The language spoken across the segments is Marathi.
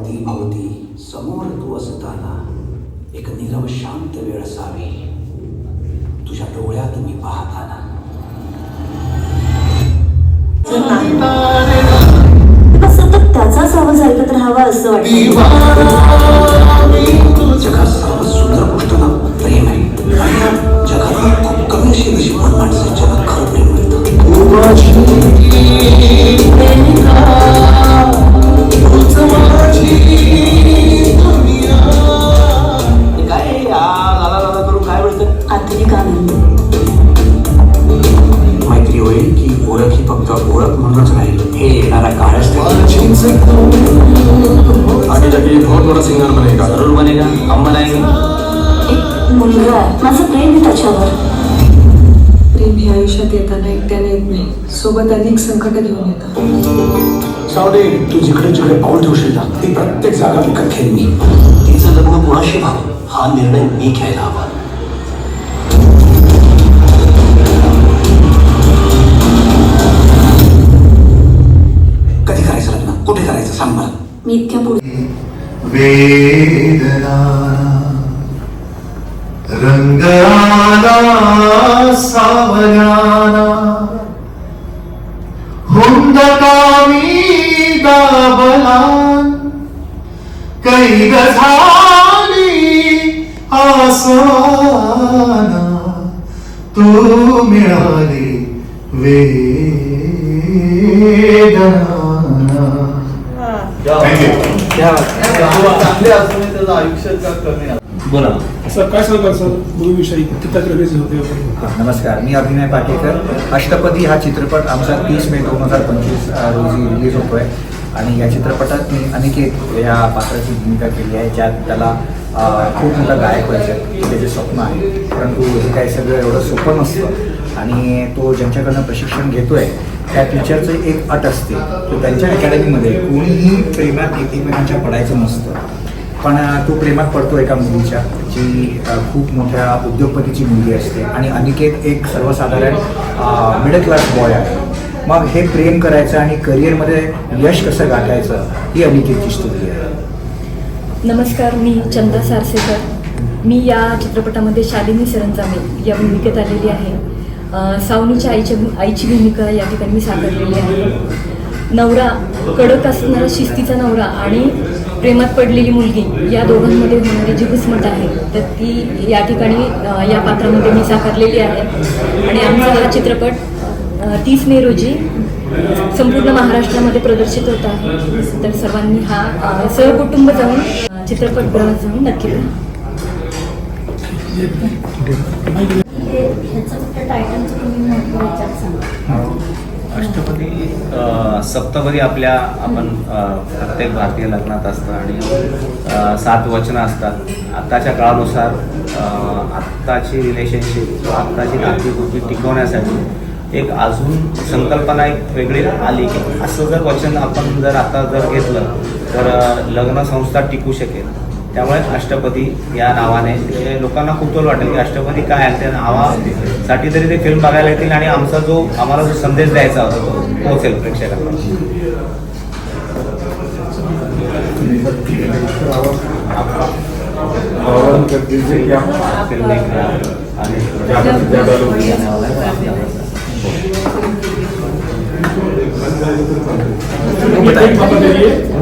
अवतीभवती समोर तू असताना एक नीरव शांत वेळ असावी तुझ्या डोळ्यात मी पाहताना. सतत त्याचाच आवाज ऐकत राहावा असं वाटतं. जगात सर्वात सुंदर गोष्ट ना प्रेम आहे. जगात खूप कमी अशी नशीबवान माणसं जगात खरं प्रेम मिळतं. काय लाला करून काय मिळतं? आतली का म्हणते मैत्री होईल की ओळख ही फक्त ओळख म्हणूनच राहील हे येणारा काळ असतो. आगे जाके बहुत बड़ा सिंगर बनेगा. जरूर बनेगा. हम बनाएंगे. एक मुलगा आहे माझं प्रेम आहे त्याच्यावर. प्रेम हे आयुष्यात येताना एकट्याने येत नाही, सोबत अनेक संकट घेऊन येतात. सावडे तू जिकडे जिकडे पाऊल ठेवशील ना ती प्रत्येक जागा विकत घेईन मी. तिचं लग्न मुळाशी व्हावं हा निर्णय मी घ्यायला हवा. कधी करायचं लग्न कुठे करायचं सांग मला. मी इतक्या पुढे वेदना रंग आला सावल्याना हुंदकामी दाबला कैद झाली आसमाना तू मिळाली वेदना. चांगले असून त्याचं आयुष्य का कमी आहे. बोला सर काय सांगाल सर मूवीविषयी किती रजेचे होते? नमस्कार, मी अभिनय पाटेकर. अष्टपदी हा चित्रपट आमचा 30 मे 2025 रोजी रिलीज होतो आहे आणि या चित्रपटात मी अनिकेत या पात्राची भूमिका केली आहे, ज्यात त्याला खूप मोठा गायक व्हायचं आहे, त्याचे स्वप्न आहे. परंतु हे काही सगळं एवढं सोपं नसतं आणि तो ज्यांच्याकडनं प्रशिक्षण घेतो आहे त्या टीचरचं एक अट असते की त्यांच्या अकॅडमीमध्ये कोणीही प्रेमात एकमेकांच्या पडायचं नसतं. पण तो प्रेमात पडतो एका मुलीच्या जी खूप मोठ्या उद्योगपतीची मुलगी असते आणि अनिकेत एक सर्वसाधारण मिडल क्लास बॉय आहे. मग हे प्रेम करायचं आणि करिअरमध्ये यश कसं गाठायचं ही अनिकेतची स्टोरी आहे. नमस्कार, मी चंदा सारसेकर. मी या चित्रपटामध्ये शालिनी सरंजामे या भूमिकेत आलेली आहे. सावनीच्या आईची भूमिका या ठिकाणी मी साकारलेली आहे. नवरा कडक असणारा शिस्तीचा नवरा आणि प्रेमात पडलेली मुलगी या दोघांमध्ये होणारी जी घुसमट आहे तर ती या ठिकाणी या पात्रामध्ये मी साकारलेली आहे. आणि आमचा हा चित्रपट 30 मे रोजी संपूर्ण महाराष्ट्रामध्ये प्रदर्शित होत आहे. तर सर्वांनी हा सहकुटुंब जाऊन चित्रपटगृहात जाऊन नक्की पहा. अष्टपदी सप्तपदी आपल्या आपण प्रत्येक भारतीय लग्नात असतं आणि 7 वचनं असतात. आत्ताच्या काळानुसार आत्ताची रिलेशनशिप आत्ताची नातीगोती टिकवण्यासाठी एक अजून संकल्पना एक वेगळी आली की असं जर वचन आपण जर आता जर घेतलं तर लग्नसंस्था टिकू शकेल. त्यामुळे अष्टपदी या नावाने लोकांना कुतूहल वाटेल की अष्टपदी काय आहे. त्या नावासाठी तरी ते फिल्म बघायला येतील आणि आमचा जो आम्हाला जो संदेश द्यायचा होता तो पोहोचेल प्रेक्षकांना.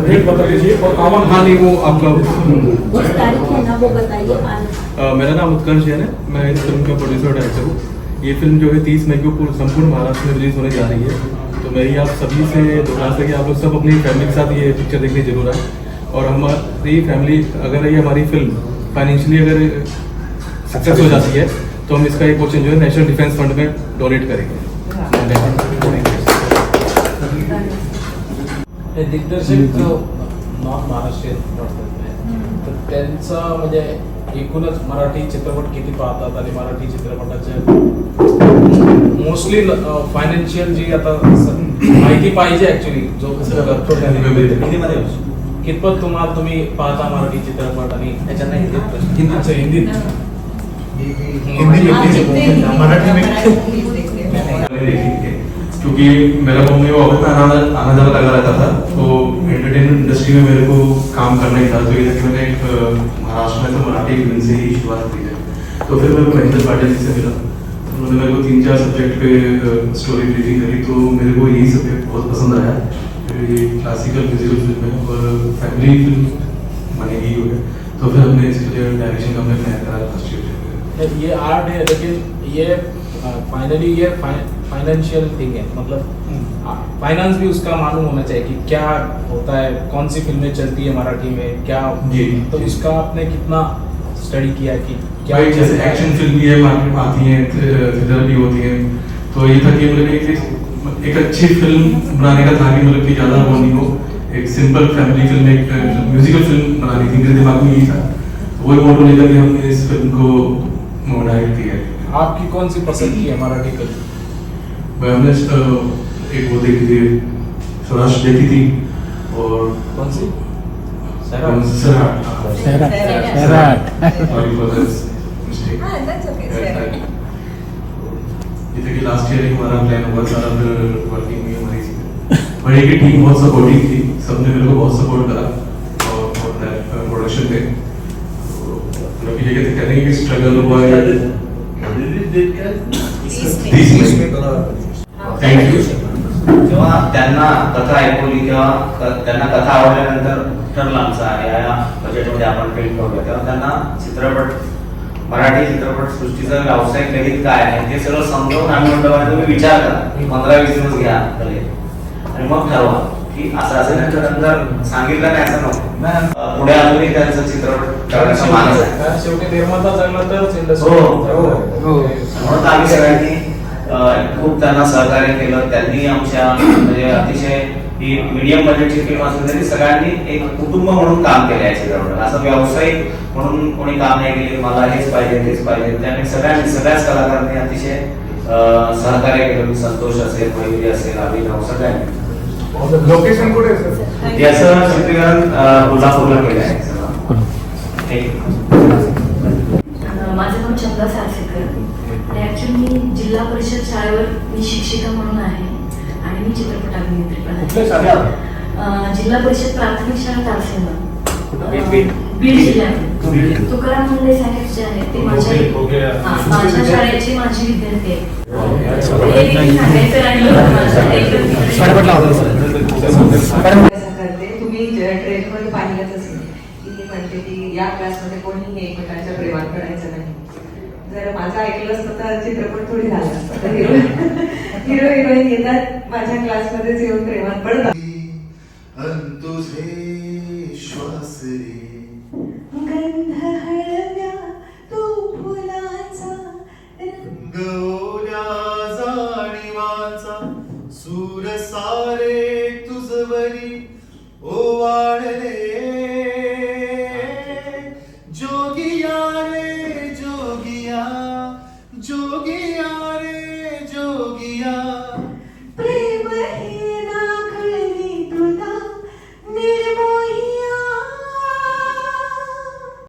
फिल्म बता दीजिए और कौन हाँ नहीं वो आपका उस तारीख है ना वो बताइए. मेरा नाम उत्कर्ष जैन है. मैं इस फिल्म का प्रोड्यूसर डायरेक्टर हूँ. ये फिल्म जो है 30 मई को संपूर्ण महाराष्ट्र में रिलीज होने जा रही है. तो मेरी आप सभी से दरख्वास्त है कि आप लोग सब अपनी फैमिली के साथ ये पिक्चर देखने जरूर आए. और हमारी फैमिली अगर ये हमारी फिल्म फाइनेंशियली अगर सक्सेस हो जाती है तो हम इसका एक पोर्शन जो है नेशनल डिफेंस फंड में डोनेट करेंगे. हे दिग्दर्शक जो नॉन महाराष्ट्रीयन तर त्यांचं म्हणजे एकूणच मराठी चित्रपट किती पाहतात आणि मराठी चित्रपटाचे मोस्टली फायनान्शियल जी आता माहिती पाहिजे ऍक्च्युली जो कसं करतो हिंदीमध्ये कितपत तुम्ही पाहता मराठी चित्रपट आणि त्याच्यानं हिंदीत मराठी में क्योंकि मेरा मम्मी को ऑफिस में आना जाना लगा रहता था, तो एंटरटेनमेंट इंडस्ट्री में मेरे को काम करना ही था। तो ये था कि मैंने एक महाराष्ट्र में तो मराठी फिल्म से ही शुरुआत की है। तो फिर मेरे को महेंद्र पाटिल जी से मिला, उन्होंने मेरे को 3-4 सब्जेक्ट पे स्टोरी ब्रीफिंग करी, तो मेरे को यही सब्जेक्ट बहुत पसंद आया। ये क्लासिकल म्यूजिकल फिल्म है और फैमिली फिल्म बनेगी हो गया, तो फिर हमने इसके लिए डायरेक्शन का हमने प्लान करा फर्स्ट ईयर। ये आर्ट है, लेकिन ये फाइनली ये फाइनेंशियल थिंग है, मतलब फाइनेंस भी उसका मालूम होना चाहिए कि क्या होता है, कौन सी फिल्में चलती है मराठी में, क्या जी। तो उसका आपने कितना स्टडी किया कि क्या भाई जैसे एक्शन फिल्म भी है, मार्केट में आती हैं, थ्रिलर भी होती हैं, तो ये था कि मतलब एक अच्छी फिल्म बनाने का था कि मतलब कि ज़्यादा वो नहीं हो, एक सिंपल फैमिली फिल्म, एक म्यूजिकल फिल्म बनानी थी। मेरे दिमाग में यही था, वही मोटो लेकर के हमने इस फिल्म को डायरेक्ट किया है। आपकी कौन सी पसंद की है मराठी फिल्म? हमने एक वो देखी थी, स्वराज देखी थी, और कौन सी? Sairat. Sorry for this mistake. ये था कि लास्ट ईयर ही हमारा प्लान हुआ सारा, फिर वर्किंग हुई हमारी इसमें। बट एक टीम बहुत सपोर्टिव थी, सबने मेरे को बहुत सपोर्ट करा और प्रोडक्शन में। तो ये कहते हैं कि स्ट्रगल हुआ है। Thank you. जेव्हा त्यांना कथा ऐकवली किंवा त्यांना कथा आवडल्यानंतर ठरलं आमचा या बजेटमध्ये आपण फिल्म करूया, तेव्हा त्यांना चित्रपट मराठी चित्रपट सृष्टीचं व्यावसायिक गणित काय आहे ते सगळं समजावून आम्ही म्हटलं तुम्ही विचार करा, 15-20 दिवस घ्या पहिले आणि मग ठरवा की असं असेल. नंतर सांगितलं नाही असं नको, पुढे अजूनही त्यांचं चित्रपट करण्याचा मानस आहे. कारण शेवटी निर्माता जगला तरच इंडस्ट्री. म्हणून आम्ही सगळ्यांनी खूप त्यांना सहकार्य केलं. त्यांनी आमच्या म्हणजे अतिशय ही मीडियम बजेटची फिल्म असली तरी सगळ्यांनी एक कुटुंब म्हणून काम केलं आहे चित्रपटात. असं व्यावसायिक म्हणून कोणी काम नाही केले, मला हेच पाहिजे तेच पाहिजे. त्याने सगळ्याच कलाकारांनी अतिशय सहकार्य केलं. संतोष असेल, मयुरी असेल, अभिनव सगळ्यांनी. लोकेशन कुठे आहे सर? याचं चित्रीकरण कोल्हापूरला केलं आहे. माझं नाव चंदा सारसेकर आणि ॲक्च्युली मी जिल्हा परिषद शाळेवर मी शिक्षिका म्हणून आहे आणि मी चित्रपट अभिनेत्री पण कुठल्या आहे. शाळेत? जिल्हा परिषद प्राथमिक शाळा तारसेला, बीड. बीड जिल्ह्यात. तुकाराम मुंडे साहेब जे आहेत ते माझ्या शाळेचे माझी विद्यार्थी आहेत. सांगायचं राहिलं करते. तुम्ही ट्रेनमध्ये पाहिलंच असेल की ती म्हणते की या क्लासमध्ये कोणीही एकमेकांच्या प्रेमात पडायचं नाही. जर माझं ऐकलं असतं तर चित्रपट थोडी झाला असतं. हिरो हिरोईन येतात माझ्या क्लासमध्येच येऊन प्रेमात पडतात. तुझे श्वास रे गंध